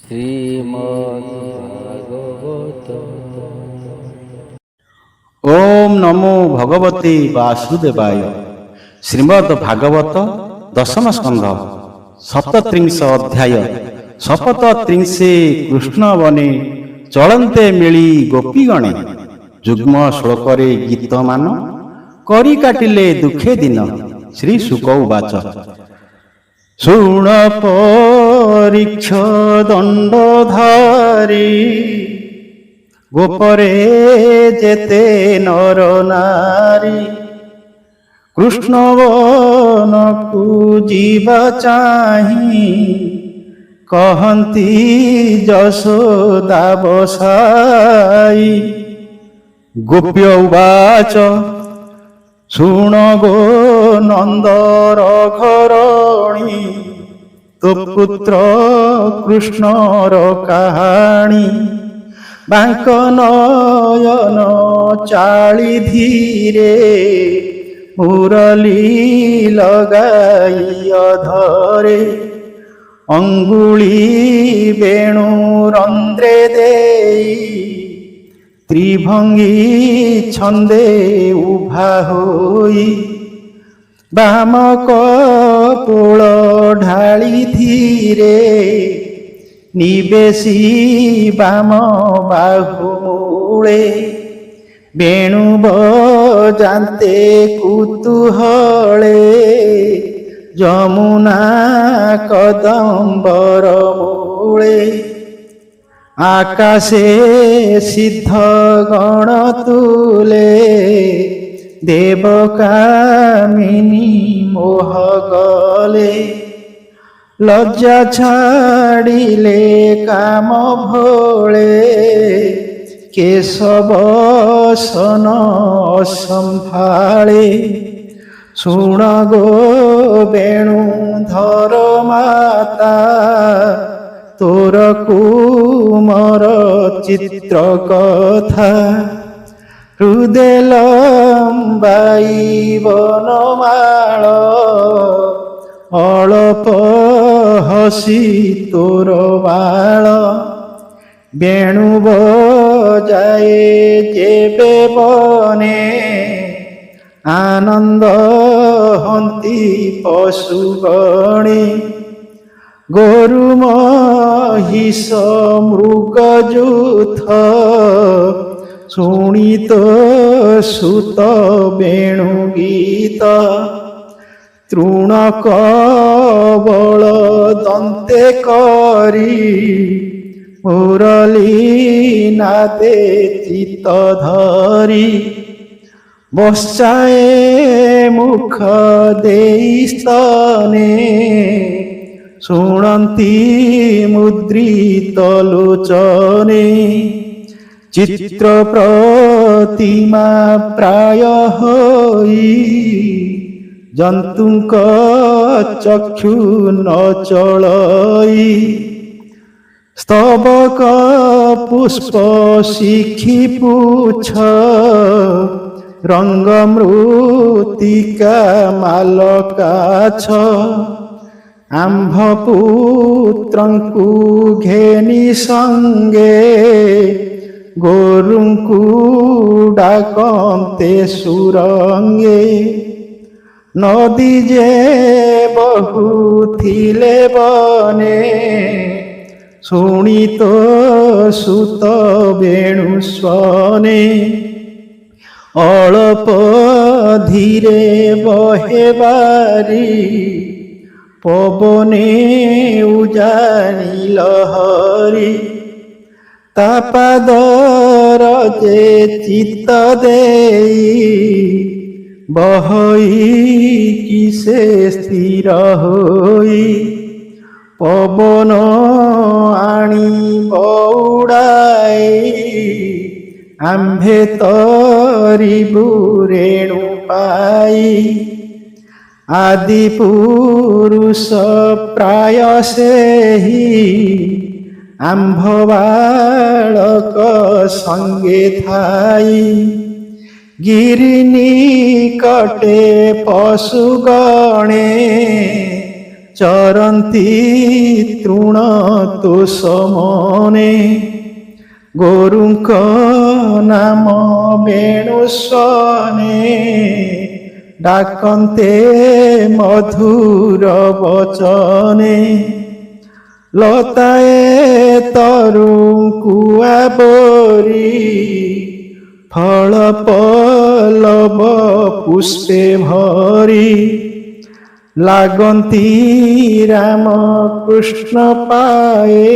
শ্রীমদ্ভাগবত। ওম নমো ভগবতে বাসুদেবায়। শ্রীমদ্ ভাগবত দশম স্কন্ধ 37 অধ্যায়। শপথ ত্রিংশে কୃଷ୍ଣ ବନେ ଚଳନ୍ତେ ମିଳି ଗୋପୀଗଣେ। ଯୁଗ୍ମ ଶ୍ଳୋକରେ ଗୀତମାନ କରି କାଟିଲେ ଦୁଃଖେ ଦିନ। ଶ୍ରୀ ଶୁକ ଉବାଚ। ଶୁଣ ପରୀକ୍ଷ ଦଣ୍ଡଧାରୀ, ଗୋପରେ ଯେତେ ନର ନାରୀ। କୃଷ୍ଣ ବନକୁ ଯିବା ଚାହିଁ, କହନ୍ତି ଯଶୋଦା ବସାଇ। ଗୋପ୍ୟ ଉବାଚ ଶୁଣ ଗୋ ନନ୍ଦର ଘରଣୀ, ତୋ ପୁତ୍ର କୃଷ୍ଣର କାହାଣୀ। ବାଙ୍କ ନୟନ ଚାଳି ଧୀରେ, ମୁରଲି ଲଗାଇ ଅଧରେ। ଅଙ୍ଗୁଳି ବେଣୁ ରନ୍ଧ୍ରେ ଦେଇ, ତ୍ରିଭଙ୍ଗୀ ଛନ୍ଦେ ଉଭା ହୋଇ। ବାମ କପୋଳ ଢାଳି ଧୀରେ, ନିବେଶୀ ବାମ ବାହୁମୂଳେ। ବେଣୁ ବଜାନ୍ତେ କୁତୁହଳେ, ଯମୁନା କଦମ୍ବର ମୂଳେ। ଆକାଶେ ସିଦ୍ଧ ଗଣ ତୁଲେ, ଦେବକାମିନୀ ମୋହ ଗଲେ। ଲଜ୍ଜା ଛାଡ଼ିଲେ କାମ ଭୋଳେ, କେଶବସନ ଅସମ୍ଭାଳେ। ଶୁଣ ଗୋ ବେଣୁଧର ମାତା, ତୋର କୁମର ଚିତ୍ର କଥା। ହୃଦେ ଲମ୍ବାଇ ବନମାଳ, ଅଳପ ହସି ତୋର ବାଳ। ବେଣୁ ବଜାଏ ଯେବେ ବନେ, ଆନନ୍ଦ ହନ୍ତି ପଶୁଗଣେ। ଗୋରୁ ମହିଷ ମୃଗ ଯୂଥ, ଶୁଣି ତୋ ସୁତ ବେଣୁ ଗୀତ। ତୃଣ କବଳ ଦନ୍ତେ କରି, ମୁରଲି ନାଦେ ଚିତ ଧରି। ବସାଏ ମୁଖ ଦେଇ ସ୍ତନେ, ଶୁଣନ୍ତି ମୁଦ୍ରିତ ଲୋଚନେ। ଚିତ୍ର ପ୍ରତିମା ପ୍ରାୟ ହୋଇ, ଜନ୍ତୁଙ୍କ ଚକ୍ଷୁ ନ ଚଳଇ। ସ୍ତବକ ପୁଷ୍ପ ଶିଖି ପୁଚ୍ଛ, ରଙ୍ଗ ମୃତ୍ତିକା ମାଲ କାଛ। ଆମ୍ଭ ପୁତ୍ରଙ୍କୁ ଘେନି ସଙ୍ଗେ, ଗୋରୁଙ୍କୁ ଡାକନ୍ତେ ସୁରଙ୍ଗେ। ନଦୀ ଯେ ବହୁ ଥିଲେ ବନେ, ଶୁଣି ତୋ ସୁତ ବେଣୁ ସ୍ୱନେ। ଅଳପ ଧୀରେ ବହେ ବାରି, ପବନେ ଉଜାଣି ଲହରୀ। ତା ପାଦର ଯେ ଚିତ୍ତ ଦେଇ, ବହଇ କି ସେ ସ୍ଥିର ହୋଇ। ପବନ ଆଣି ବଉଡ଼ାଇ, ଆମ୍ଭେ ତରିବୁ ରେଣୁ ପାଇ। ଆଦି ପୁରୁଷ ପ୍ରାୟ ସେହି, ଆମ୍ଭ ବାଳକ ସଙ୍ଗେ ଥାଇ। ଗିରି ନିକଟେ ପଶୁ ଗଣେ, ଚରନ୍ତି ତୃଣ ତୋଷ ମନେ ଗୋରୁଙ୍କ ନାମ ବେଣୁସ୍ୱନେ ଡାକନ୍ତେ ମଧୁର ବଚନେ ଲତାଏ ତରୁଙ୍କୁ ଆବୋରି ଫଳ ପଲ୍ଲବ ପୁଷ୍ପେ ଭରି ଲାଗନ୍ତି ରାମ କୃଷ୍ଣ ପାଏ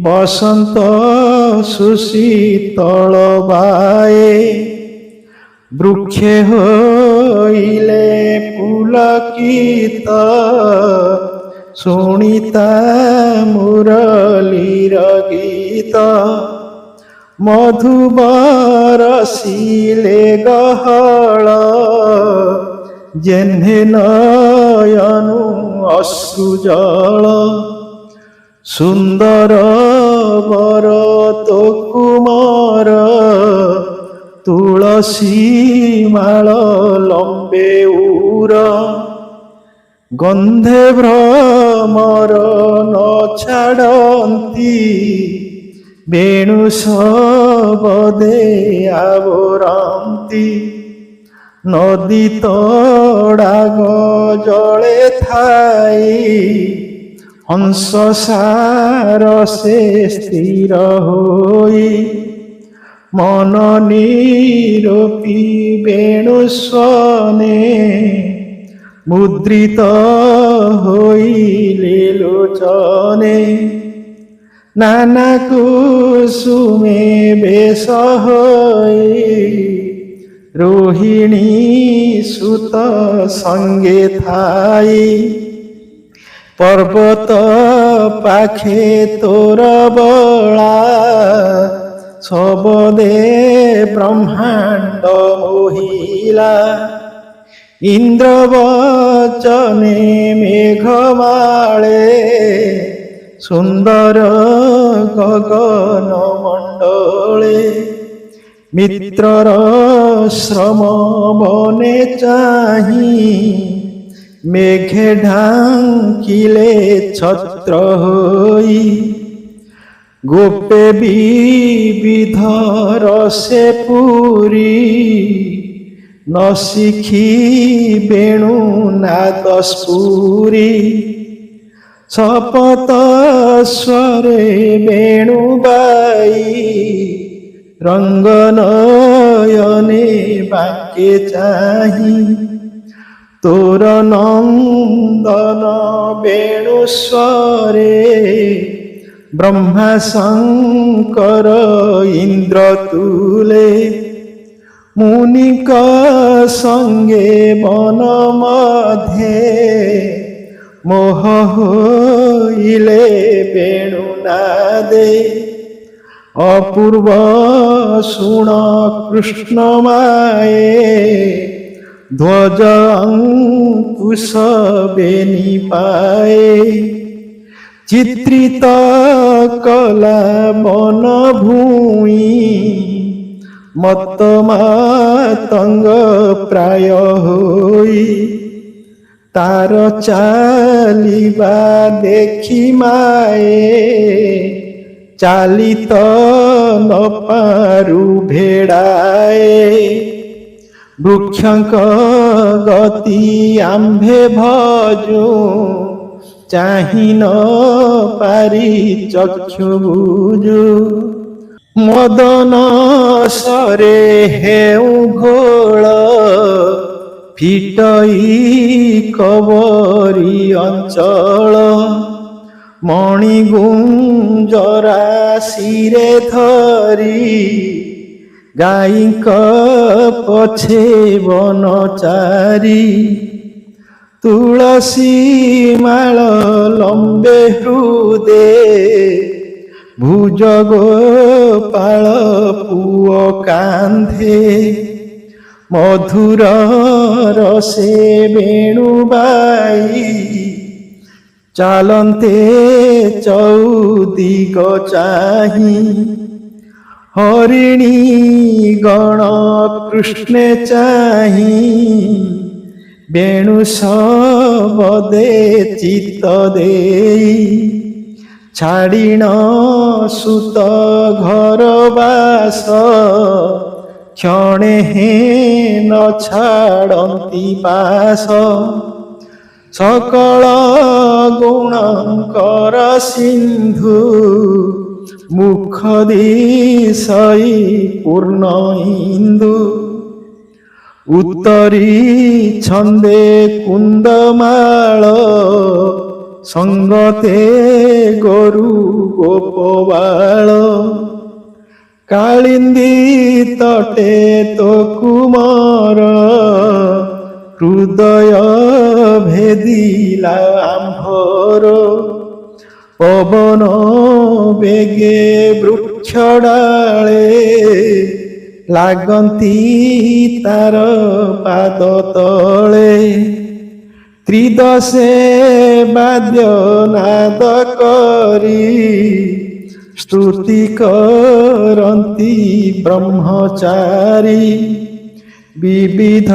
ବସନ୍ତ ସୁଶୀତଳ ବାଏ ବୃକ୍ଷେ ହୋଇଲେ ପୁଲକିତ ଶୁଣିତା ମୁରଲୀର ଗୀତ ମଧୁ ବରସିଲେ ଗହଳ ଯେହ୍ନେ ନୟନୁ ଅଶ୍ରୁ ଜଳ ସୁନ୍ଦର ବର ତୋ କୁମର ତୁଳସୀ ମାଳ ଲମ୍ବେ ଉର ଗନ୍ଧେ ଭ୍ରମର ନ ଛାଡ଼ନ୍ତି ବେଣୁ ଶବଦେ ଆବରନ୍ତି ନଦୀ ତଡ଼ାଗ ଜଳେ ଥାଇ ହଂସ ସାର ସେ ସ୍ଥିର ହୋଇ ମନ ନିରୋପି ବେଣୁସ୍ୱନେ ମୁଦ୍ରିତ ହୋଇଲେ ଲୋଚନେ ନାନା କୁସୁମେ ବେଶ ହୋଇ ରୋହିଣୀ ସୁତ ସଙ୍ଗେ ଥାଇ ପର୍ବତ ପାଖେ ତୋର ବଳା ସବଦେ ବ୍ରହ୍ମାଣ୍ଡ ମୋହିଲା ଇନ୍ଦ୍ର ବଚନେ ମେଘମାଳେ ସୁନ୍ଦର ଗଗନ ମଣ୍ଡଳେ ମିତ୍ରର ଶ୍ରମ ବନେ ଚାହିଁ মেঘে ঢাঙ্কিলে ছত্র হই গোপে বিবিধ রসে পুরি ন শিখি বেণু নাদ স্ফুরি শপথ স্বরে বেণু বাই রঙ্গনয়নে বাক্যে চাহি তোর নন্দন বেণুস্বরে ব্রহ্মা শঙ্কর ইন্দ্র তুলে মুনিক সঙ্গে বন মধ্যে মোহ হইলে বেণু নাদে অপূর্ব শুণ কৃষ্ণ মায়ে ধ্বজ অঙ্কুশ বেনি পায়ে চিত্রিত কলা বন ভূমি মত মাতঙ্গ প্রায় হই তার চালিবা দেখি মায়ে চালিত ন পারু ভেড়ায়ে বৃক্ষଙ୍କ গতি আম্ভে ভজু চাহি ন পারি চক্ষু বুঝু মদন সরে হেউ ঘোଳ ফিটই কবরি অঞ্চଳ মণি গুঞ্জরা শিরে ধরি গাଈଙ୍କ ପଛେ ବନଚାରି ତୁଳସୀ ମାଳ ଲମ୍ବେ ହୃଦେ ଭୁଜ ଗୋପାଳ ପୁଅ କାନ୍ଧେ ମଧୁର ରସେ ବେଣୁ ବାଇ ଚାଲନ୍ତେ ଚୌଦିଗ ଚାହିଁ হরিণী গণ কৃষ্ণে চাহি ବେଣୁ ଶବଦେ ଚିତ୍ତ ଦେଇ ଛାଡ଼ିଣ ସୁତ ଘର ବାସ କ୍ଷଣେ ନ ଛାଡ଼ନ୍ତି ପାଶ ସକଳ ଗୁଣଙ୍କର ସିନ୍ଧୁ ମୁଖ ଦିଶଇ ପୂର୍ଣ୍ଣ ଇନ୍ଦୁ ଉତ୍ତରୀ ଛନ୍ଦେ କୁନ୍ଦମାଳ ସଙ୍ଗତେ ଗୋରୁ ଗୋପବାଳ କାଳିନ୍ଦୀ ତଟେ ତୋ କୁମର ହୃଦୟ ଭେଦିଲା ଆମ୍ଭର ପବନ ବେଗେ ବୃକ୍ଷ ଡାଳେ ଲାଗନ୍ତି ତାର ପାଦ ତଳେ ତ୍ରିଦଶେ ବାଦ୍ୟ ନାଦ କରି ସ୍ତୁତି କରନ୍ତି ବ୍ରହ୍ମଚାରୀ ବିବିଧ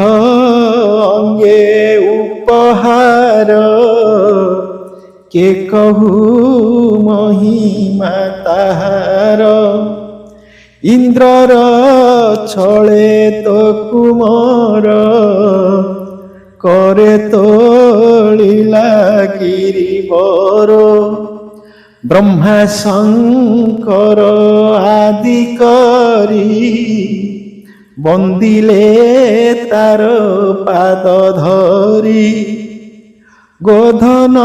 ଅଙ୍ଗେ ଉପହାର କେ କହୁ ମହିମା ତାହାର ଇନ୍ଦ୍ରର ଛଳେ ତୋ କୁମର করে তোলিলা গিরিবর ব্রহ্মা শঙ্কর আদি করি বন্দিলে তার পাদ ধরি গোধন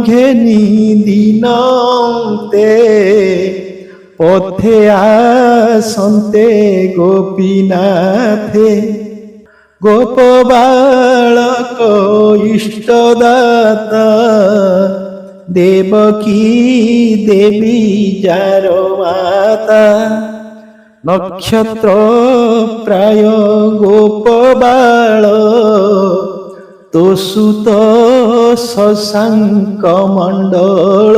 ঘেনি দিনতে পথে আসন্তে গোপীনাথে গোপ বালক ইষ্টদাতা দেবকী দেবী যার মাতা নক্ষত্র প্রায় গোপ বাল তো সুত শশাঙ্ক মণ্ডল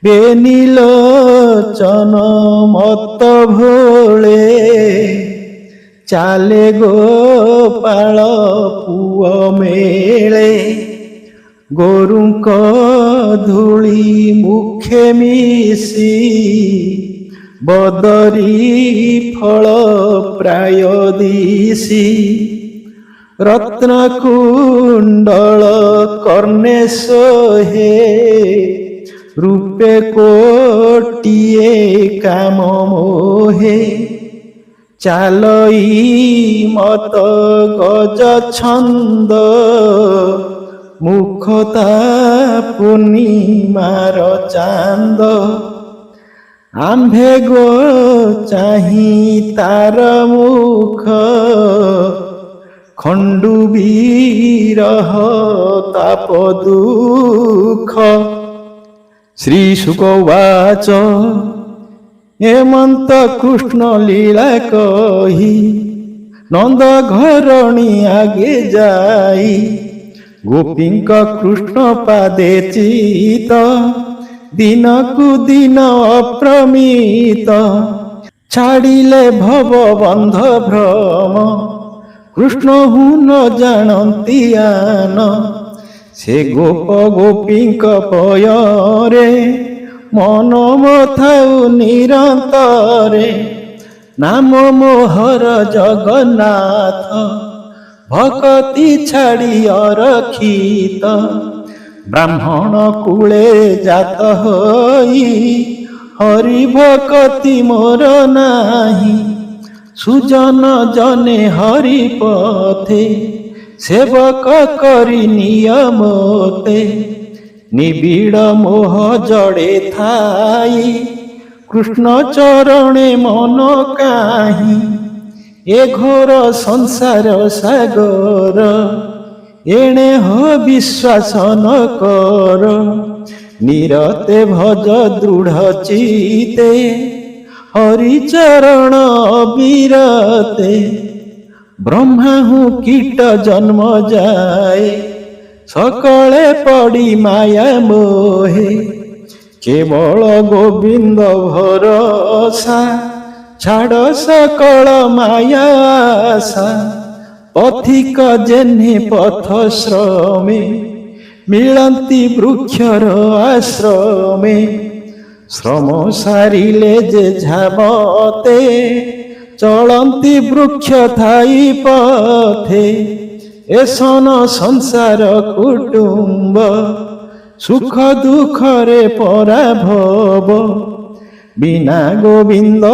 বেনীলোচন মত ভোলে চালে গোপাଳ ପୁଅ ମେଳେ ଗୋରୁଙ୍କ ଧୂଳି ମୁଖେ ମିଶି ବଦରି ଫଳ ପ୍ରାୟ ଦିଶି ରତ୍ନ କୁଣ୍ଡଳ କର୍ଣ୍ଣେ ଶୋହେ ରୂପେ କୋଟିଏ କାମ ମୋହେ চালই মত গজ ছন্দ মুখতা পূর্ণিমার চান্দ আম্ভে গো চাহি তার মুখ খণ্ডু বিরহ তাপ দুঃখ শ্রী শুকবাচ হেমন্ত কৃষ্ণ লীলা কহি নন্দ ঘরণী আগে যাই গোপীঙ্ক কৃষ্ণ পাদে চিত দিনকু দিন অপ্রমিত ছাড়িলে ভব বন্ধ ভ্রম কৃষ্ণ হু ন জানন্তি আন সে গোপ গোপীঙ্ক পୟରେ মন মথাউ নিরন্তরে নাম মোহর জগন্নাথ ভকতি ছাড়ি অরক্ষিত ব্রাহ্মণ কুলে জাত হই হরি ভকতি মোর নাহি সুজন জনে হরি পথে সেবক করি নিয়মতে নিবিড় মোহ জড়ে থাই কৃষ্ণ চরণে মন কাহি এ ঘোর সংসার সাগর এণে হ বিশ্বাস ন কর নিরতে ভজ দৃঢ় চিতে হরিচরণ বিরতে ব্রহ্মা হু কীট জন্ম যায় সকলে পড়ি মায়া মোহে কেবল গোবিন্দ ভরসা ছাড় সকল মায়া আশা ପଥିକ ଯେହ୍ନେ ପଥ ଶ୍ରମେ ମିଳନ୍ତି ବୃକ୍ଷର ଆଶ୍ରମେ ଶ୍ରମ ସାରିଲେ ଯେ ଝାବତେ ଚଳନ୍ତି ବୃକ୍ଷ ଥାଇ ପଥେ ଏସନ ସଂସାର କୁଟୁମ୍ବ ସୁଖ ଦୁଃଖରେ ପରାଭବ ବିନା ଗୋବିନ୍ଦ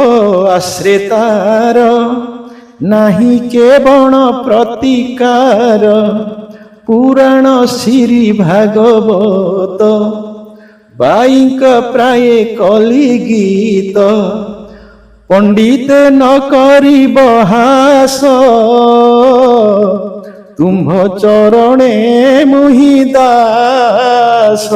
ଆଶ୍ରିତାର ନାହିଁ କେବଳ ପ୍ରତିକାର ପୁରାଣ ଶ୍ରୀ ଭାଗବତ ବାଇଙ୍କ ପ୍ରାୟ କଲି ଗୀତ ପଣ୍ଡିତ ନ କରିବ ହାସ ତୁମ୍ଭ ଚରଣେ ମୁହିଁ ଦାସ।